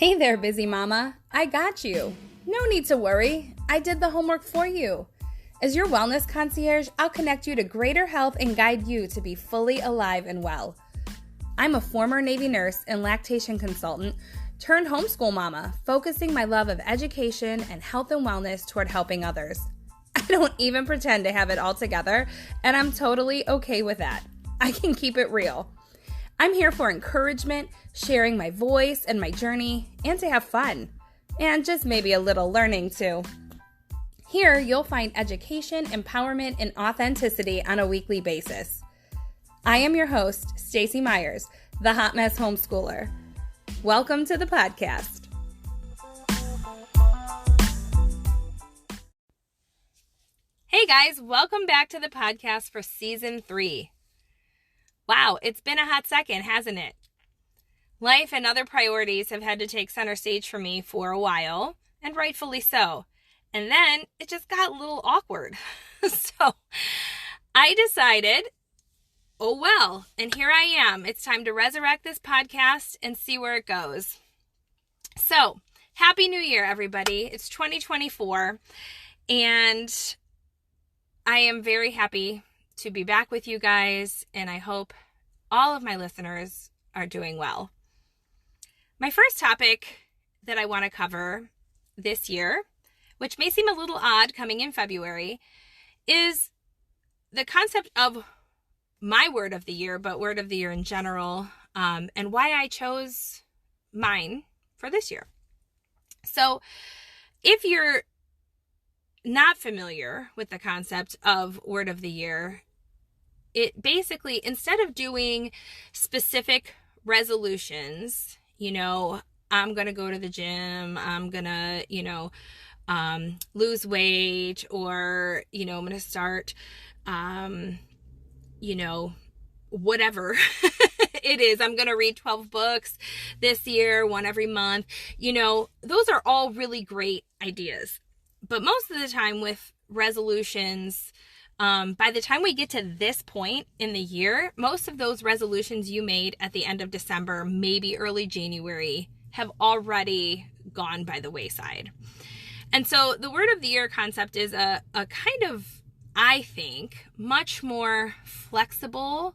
Hey there, busy mama. I got you. No need to worry. I did the homework for you. As your wellness concierge, I'll connect you to greater health and guide you to be fully alive and well. I'm a former Navy nurse and lactation consultant turned homeschool mama, focusing my love of education and health and wellness toward helping others. I don't even pretend to have it all together, and I'm totally okay with that. I can keep it real. I'm here for encouragement, sharing my voice and my journey, and to have fun. And just maybe a little learning too. Here, you'll find education, empowerment, and authenticity on a weekly basis. I am your host, Stacey Myers, the Hotmess Homeschooler. Welcome to the podcast. Hey guys, welcome back to the podcast for season 3. Wow, it's been a hot second, hasn't it? Life and other priorities have had to take center stage for me for a while, and rightfully so. And then it just got a little awkward. So I decided, oh well, and here I am. It's time to resurrect this podcast and see where it goes. So, Happy New Year, everybody. It's 2024, and I am very happy to be back with you guys, and I hope all of my listeners are doing well. My first topic that I want to cover this year, which may seem a little odd coming in February, is the concept of my word of the year, but word of the year in general, and why I chose mine for this year. So if you're not familiar with the concept of word of the year, it basically, instead of doing specific resolutions, I'm going to go to the gym, I'm going to, lose weight, or, I'm going to start, whatever it is. I'm going to read 12 books this year, one every month. Those are all really great ideas. But most of the time with resolutions, by the time we get to this point in the year, most of those resolutions you made at the end of December, maybe early January, have already gone by the wayside. And so the word of the year concept is a kind of, I think, much more flexible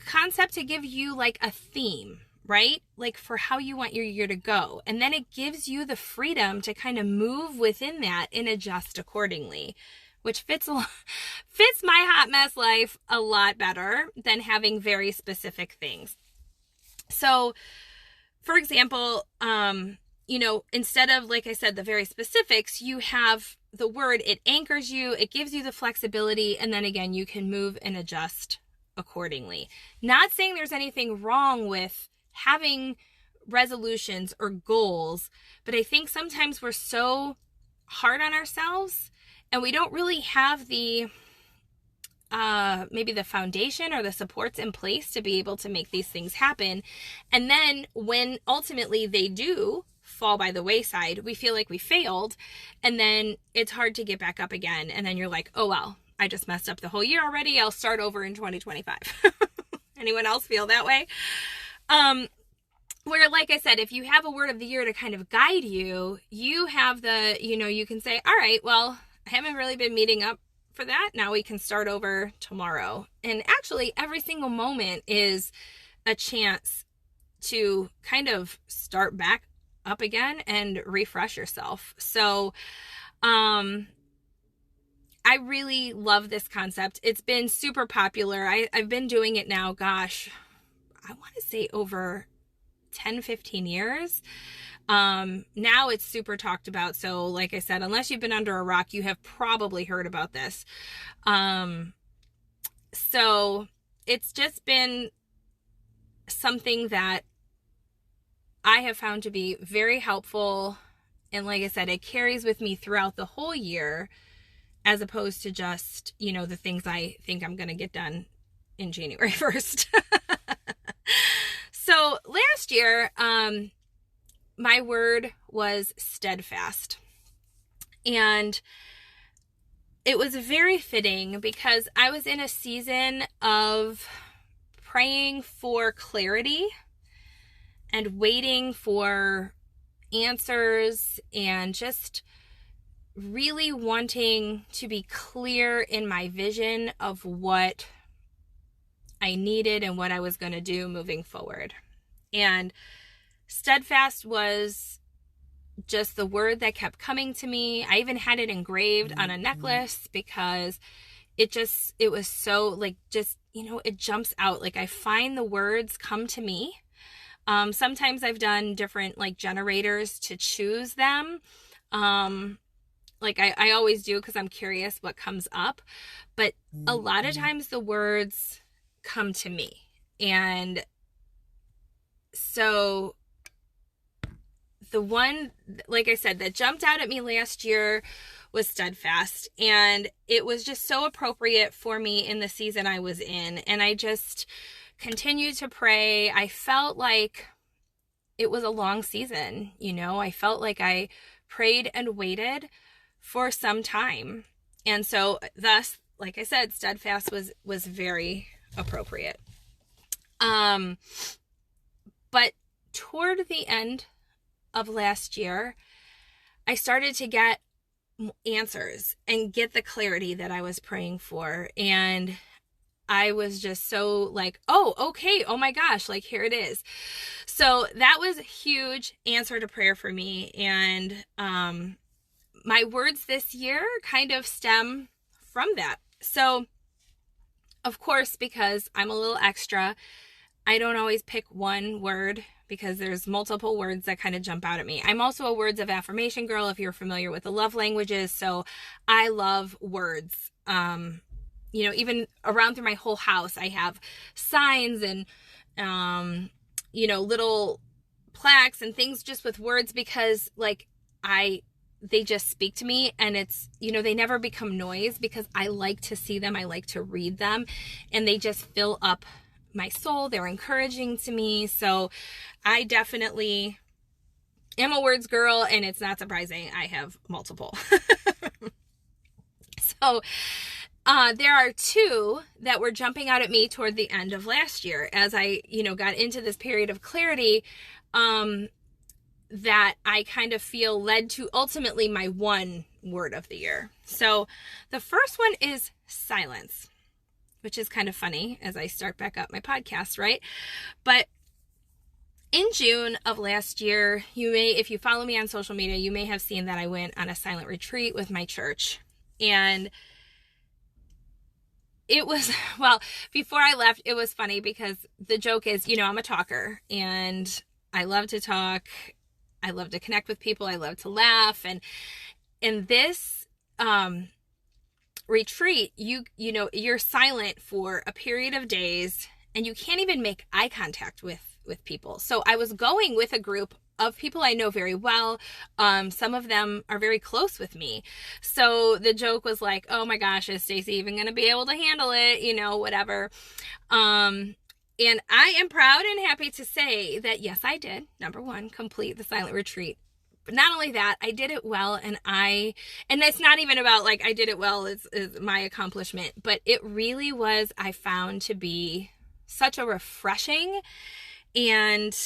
concept to give you like a theme, right? Like for how you want your year to go. And then it gives you the freedom to kind of move within that and adjust accordingly, which fits my hot mess life a lot better than having very specific things. So, for example, instead of, like I said, the very specifics, you have the word, it anchors you, it gives you the flexibility, and then again, you can move and adjust accordingly. Not saying there's anything wrong with having resolutions or goals, but I think sometimes we're so hard on ourselves and we don't really have the maybe the foundation or the supports in place to be able to make these things happen. And then when ultimately they do fall by the wayside, we feel like we failed, and then it's hard to get back up again. And then you're like, oh well, I just messed up the whole year already. I'll start over in 2025. Anyone else feel that way? Where, like I said, if you have a word of the year to kind of guide you, you have the, you can say, all right, well, I haven't really been meeting up for that. Now we can start over tomorrow. And actually, every single moment is a chance to kind of start back up again and refresh yourself. So, I really love this concept. It's been super popular. I've been doing it now, gosh, I want to say over 10, 15 years. Now it's super talked about. So like I said, unless you've been under a rock, you have probably heard about this. So it's just been something that I have found to be very helpful. And like I said, it carries with me throughout the whole year, as opposed to just, the things I think I'm going to get done in January 1st. So last year, my word was steadfast. And it was very fitting because I was in a season of praying for clarity and waiting for answers and just really wanting to be clear in my vision of what I needed and what I was going to do moving forward. And steadfast was just the word that kept coming to me. I even had it engraved on a necklace because it was so like, just, it jumps out. Like I find the words come to me. Sometimes I've done different like generators to choose them. Like I always do because I'm curious what comes up. But a lot of times the words come to me. And so the one, like I said, that jumped out at me last year was steadfast. And it was just so appropriate for me in the season I was in. And I just continued to pray. I felt like it was a long season, I felt like I prayed and waited for some time. And so thus, like I said, steadfast was very appropriate. But toward the end of last year, I started to get answers and get the clarity that I was praying for. And I was just so like, oh, okay. Oh my gosh. Like here it is. So that was a huge answer to prayer for me. And, my words this year kind of stem from that. So of course, because I'm a little extra, I don't always pick one word because there's multiple words that kind of jump out at me. I'm also a words of affirmation girl, if you're familiar with the love languages. So I love words. Even around through my whole house, I have signs and, little plaques and things just with words because like they just speak to me, and it's, they never become noise because I like to see them. I like to read them, and they just fill up my soul. They're encouraging to me. So I definitely am a words girl, and it's not surprising I have multiple. So there are two that were jumping out at me toward the end of last year as I, got into this period of clarity, that I kind of feel led to ultimately my one word of the year. So the first one is silence, which is kind of funny as I start back up my podcast, right? But in June of last year, if you follow me on social media, you may have seen that I went on a silent retreat with my church. And it was, well, before I left, it was funny because the joke is, I'm a talker and I love to talk. I love to connect with people. I love to laugh. And in this retreat, you're silent for a period of days and you can't even make eye contact with people. So I was going with a group of people I know very well. Some of them are very close with me. So the joke was like, oh my gosh, is Stacy even going to be able to handle it? Whatever. And I am proud and happy to say that, yes, I did, number one, complete the silent retreat. But not only that, I did it well. And it's not even about like, I did it well, is my accomplishment, but it really was, I found to be such a refreshing and,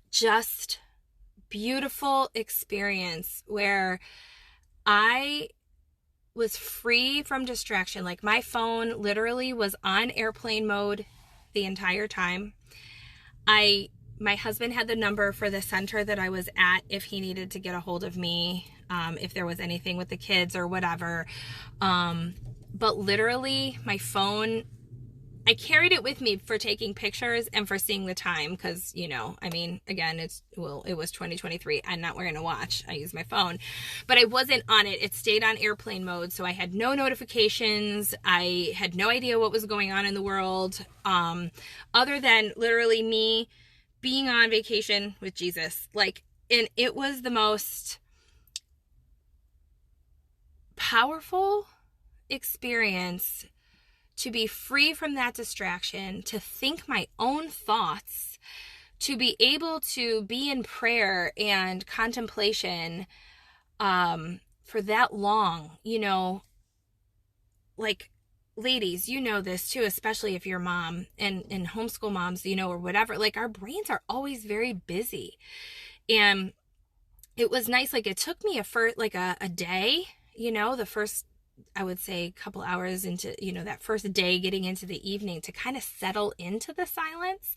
just beautiful experience where I was free from distraction. Like my phone literally was on airplane mode the entire time. My husband had the number for the center that I was at if he needed to get a hold of me, if there was anything with the kids or whatever. But literally my phone, I carried it with me for taking pictures and for seeing the time because, again, it was 2023. I'm not wearing a watch. I use my phone. But I wasn't on it. It stayed on airplane mode, so I had no notifications. I had no idea what was going on in the world, other than literally me being on vacation with Jesus. And it was the most powerful experience to be free from that distraction, to think my own thoughts, to be able to be in prayer and contemplation for that long, ladies, you know this too, especially if you're a mom and homeschool moms, you know, or whatever, like our brains are always very busy. And it was nice. Like it took me a day, you know, the first, I would say couple hours into, you know, that first day getting into the evening to kind of settle into the silence.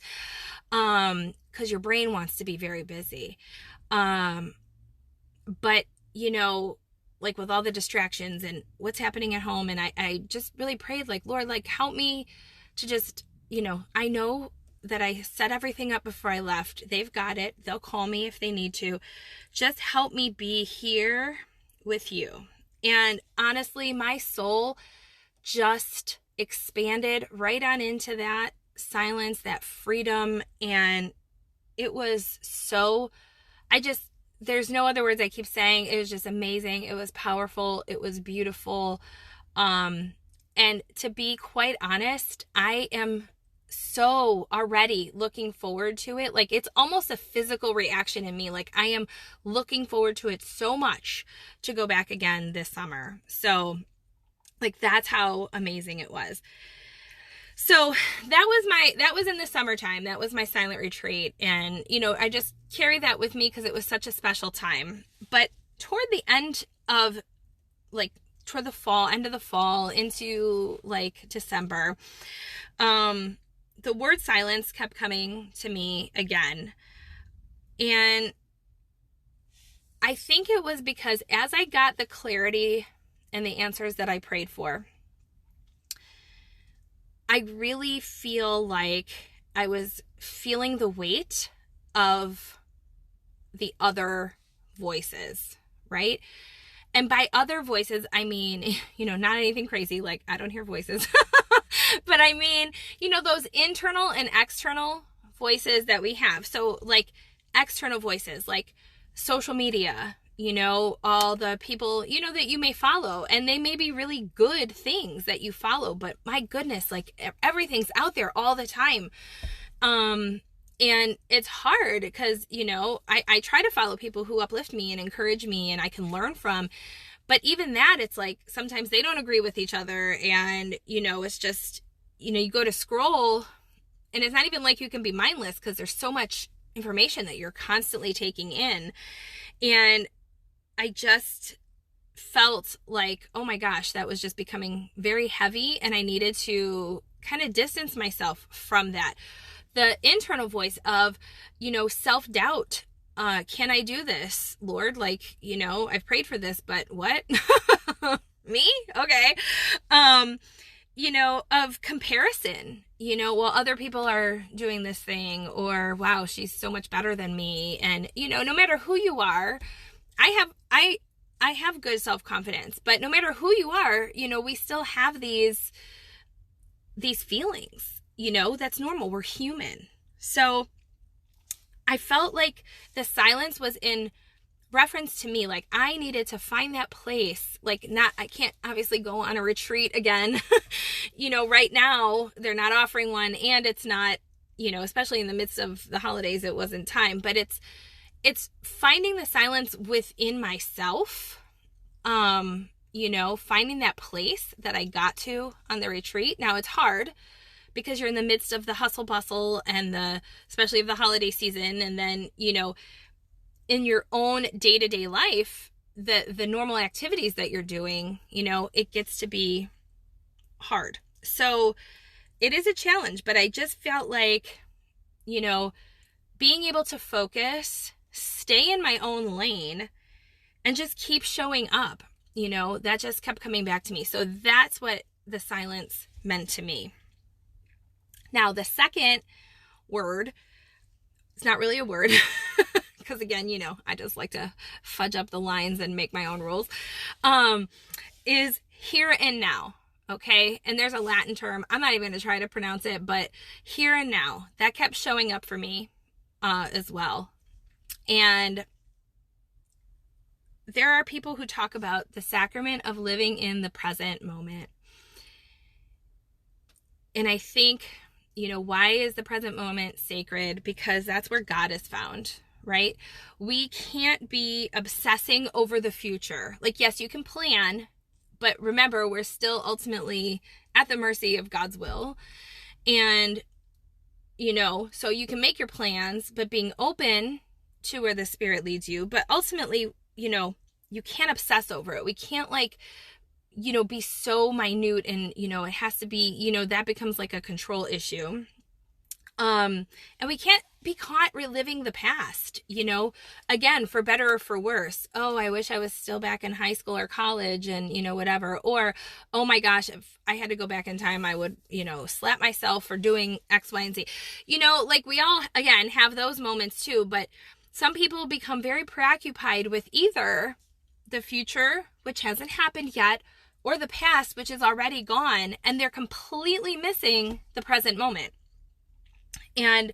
'Cause your brain wants to be very busy. But you know, like with all the distractions and what's happening at home. And I just really prayed like, Lord, like help me to just, you know, I know that I set everything up before I left. They've got it. They'll call me if they need to. Just help me be here with you. And honestly, my soul just expanded right on into that silence, that freedom. And it was so, there's no other words I keep saying. It was just amazing. It was powerful. It was beautiful. And to be quite honest, I am so already looking forward to it. Like it's almost a physical reaction in me. Like I am looking forward to it so much to go back again this summer. So like that's how amazing it was. So that was in the summertime. That was my silent retreat. And, you know, I just carry that with me because it was such a special time. But toward the end of toward the fall, end of the fall into like December, the word silence kept coming to me again. And I think it was because as I got the clarity and the answers that I prayed for, I really feel like I was feeling the weight of the other voices, right? And by other voices, I mean, you know, not anything crazy, like I don't hear voices, but I mean, you know, those internal and external voices that we have. So like external voices, like social media, you know, all the people, you know, that you may follow, and they may be really good things that you follow, but my goodness, like everything's out there all the time. And it's hard because, you know, I try to follow people who uplift me and encourage me and I can learn from, but even that, it's like, sometimes they don't agree with each other. And, you know, it's just, you know, you go to scroll and it's not even like you can be mindless because there's so much information that you're constantly taking in. And I just felt like, oh my gosh, that was just becoming very heavy. And I needed to kind of distance myself from that. The internal voice of, you know, self-doubt. Can I do this, Lord? Like, you know, I've prayed for this, but what? Me? Okay. You know, of comparison, you know, well, other people are doing this thing, or wow, she's so much better than me. And, you know, no matter who you are, I have good self-confidence, but no matter who you are, you know, we still have these feelings, you know, that's normal. We're human. So I felt like the silence was in reference to me. Like I needed to find that place. Like I can't obviously go on a retreat again. You know, right now they're not offering one, and it's not, you know, especially in the midst of the holidays, it wasn't time, but it's finding the silence within myself. You know, finding that place that I got to on the retreat. Now it's hard because you're in the midst of the hustle bustle and especially of the holiday season. And then, you know, in your own day-to-day life, the normal activities that you're doing, you know, it gets to be hard. So it is a challenge, but I just felt like, you know, being able to focus, stay in my own lane, and just keep showing up, you know, that just kept coming back to me. So that's what the silence meant to me. Now, the second word, it's not really a word, because again, you know, I just like to fudge up the lines and make my own rules, is here and now. Okay. And there's a Latin term. I'm not even going to try to pronounce it, but here and now, that kept showing up for me, as well. And there are people who talk about the sacrament of living in the present moment. And I think, you know, why is the present moment sacred? Because that's where God is found, right? We can't be obsessing over the future. Like, yes, you can plan, But remember, we're still ultimately at the mercy of God's will. And, so you can make your plans, but being open to where the Spirit leads you. But ultimately, you can't obsess over it. We can't be so minute and, it has to be, that becomes like a control issue. And we can't be caught reliving the past, again, for better or for worse. Oh, I wish I was still back in high school or college and, whatever. Or, oh my gosh, if I had to go back in time, I would, slap myself for doing X, Y, and Z. We all, again, have those moments too. But some people become very preoccupied with either the future, which hasn't happened yet, or the past, which is already gone, and they're completely missing the present moment. And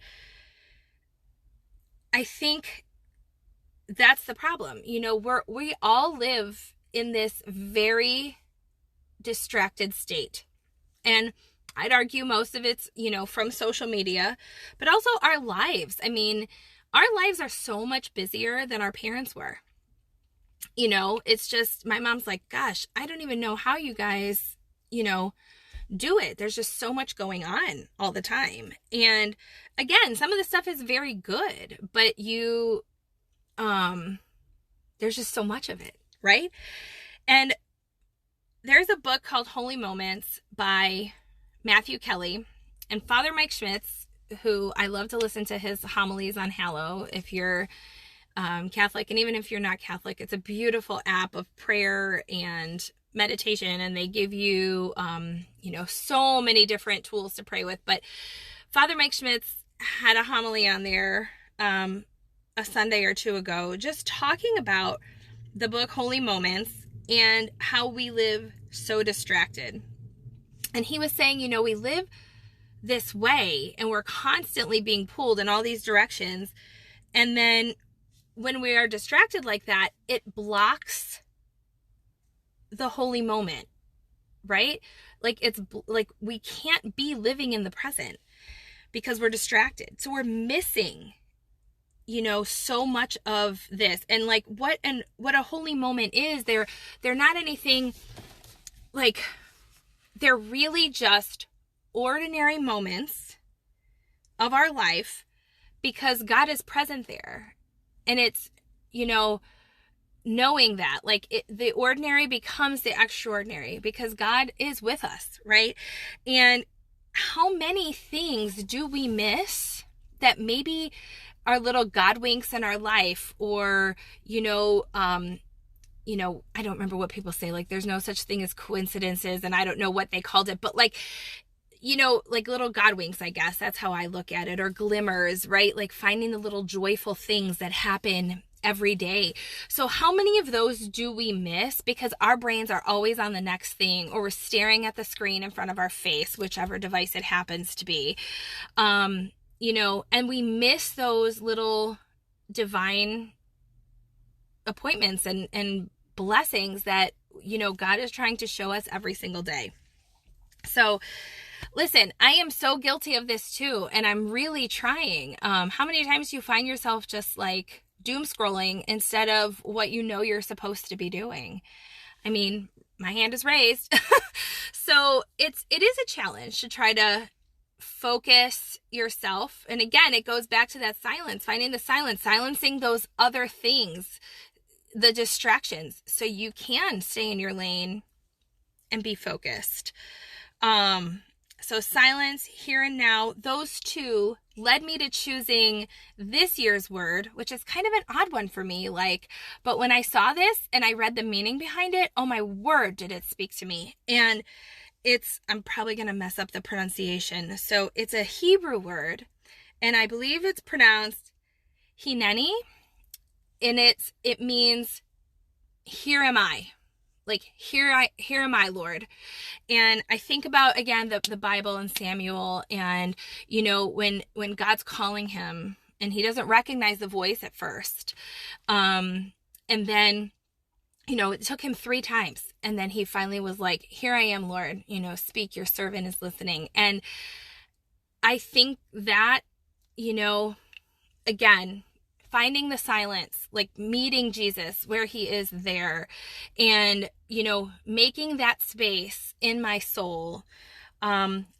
I think that's the problem. We all live in this very distracted state. And I'd argue most of it's, from social media, but also our lives. I mean, our lives are so much busier than our parents were. It's just, my mom's like, gosh, I don't even know how you guys, do it. There's just so much going on all the time. And again, some of the stuff is very good, but there's just so much of it, right? And there's a book called Holy Moments by Matthew Kelly and Father Mike Schmitz, who I love to listen to his homilies on Hallow. If you're Catholic, and even if you're not Catholic, it's a beautiful app of prayer and meditation, and they give you, so many different tools to pray with. But Father Mike Schmitz had a homily on there a Sunday or two ago, just talking about the book Holy Moments and how we live so distracted. And he was saying, we live this way and we're constantly being pulled in all these directions. And then when we are distracted like that, it blocks the holy moment, right? It's like we can't be living in the present because we're distracted. So we're missing, so much of this. And what a holy moment is, they're not anything, they're really just ordinary moments of our life because God is present there. And it's, knowing that the ordinary becomes the extraordinary because God is with us, right? And how many things do we miss that maybe are little God winks in our life, or, I don't remember what people say, there's no such thing as coincidences, and I don't know what they called it, but little God winks, I guess that's how I look at it, or glimmers, right? Finding the little joyful things that happen every day. So how many of those do we miss because our brains are always on the next thing, or we're staring at the screen in front of our face, whichever device it happens to be, and we miss those little divine appointments and blessings that, God is trying to show us every single day. So listen, I am so guilty of this too, and I'm really trying. How many times do you find yourself just doom scrolling instead of what you're supposed to be doing? I mean, my hand is raised. So it is a challenge to try to focus yourself. And again, it goes back to that silence, finding the silence, silencing those other things, the distractions, so you can stay in your lane and be focused. So silence, here and now, those two led me to choosing this year's word, which is kind of an odd one for me. But when I saw this and I read the meaning behind it, oh my word, did it speak to me. And I'm probably going to mess up the pronunciation. So it's a Hebrew word, and I believe it's pronounced hineni, and it means, here am I. Here am I, Lord. And I think about, again, the Bible and Samuel, and, when God's calling him and he doesn't recognize the voice at first. And then, it took him 3 times. And then he finally was like, here I am, Lord, speak, your servant is listening. And I think that, again, finding the silence, meeting Jesus where he is there, and making that space in my soul,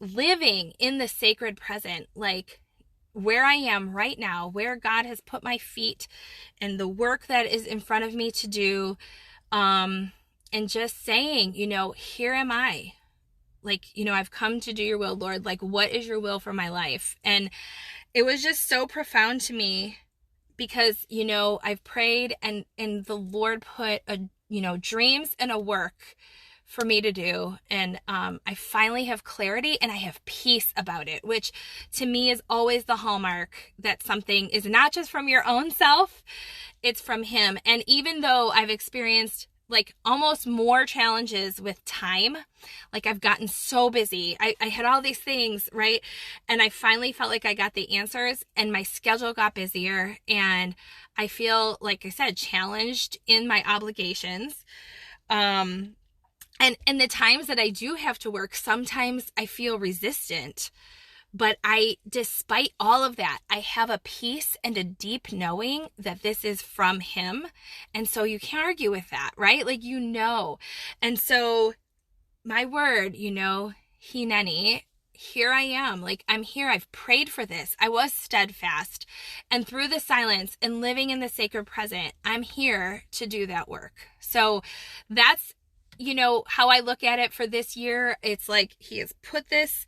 living in the sacred present, like where I am right now, where God has put my feet and the work that is in front of me to do, and just saying, here am I. Like, I've come to do your will, Lord. Like, what is your will for my life? And it was just so profound to me because, I've prayed and the Lord put dreams and a work for me to do. And I finally have clarity and I have peace about it, which to me is always the hallmark that something is not just from your own self, it's from Him. And even though I've experienced like almost more challenges with time, like I've gotten so busy, I had all these things, right? And I finally felt like I got the answers and my schedule got busier and I feel, like I said, challenged in my obligations. And the times that I do have to work, sometimes I feel resistant. But despite all of that, I have a peace and a deep knowing that this is from Him. And so you can't argue with that, right? Like, And so my word, hineni, here I am. Like, I'm here. I've prayed for this. I was steadfast. And through the silence and living in the sacred present, I'm here to do that work. So that's, how I look at it for this year. It's like He has put this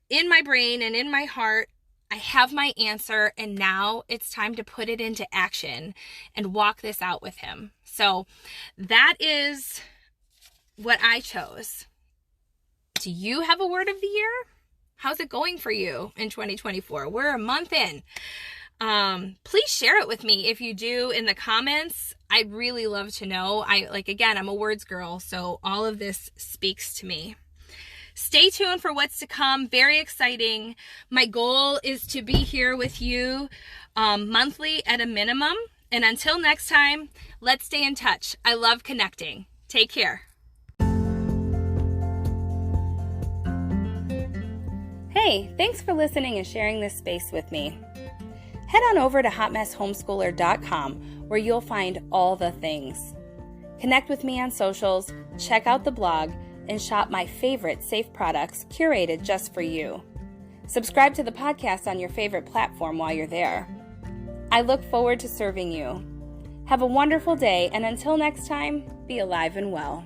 in my brain and in my heart. I have my answer, and now it's time to put it into action and walk this out with Him. So that is what I chose. Do you have a word of the year? How's it going for you in 2024? We're a month in. Please share it with me if you do in the comments. I'd really love to know. I'm a words girl, so all of this speaks to me. Stay tuned for what's to come. Very exciting. My goal is to be here with you monthly at a minimum. And until next time, let's stay in touch. I love connecting. Take care. Hey, thanks for listening and sharing this space with me. Head on over to hotmesshomeschooler.com where you'll find all the things. Connect with me on socials, check out the blog, and shop my favorite safe products curated just for you. Subscribe to the podcast on your favorite platform while you're there. I look forward to serving you. Have a wonderful day, and until next time, be alive and well.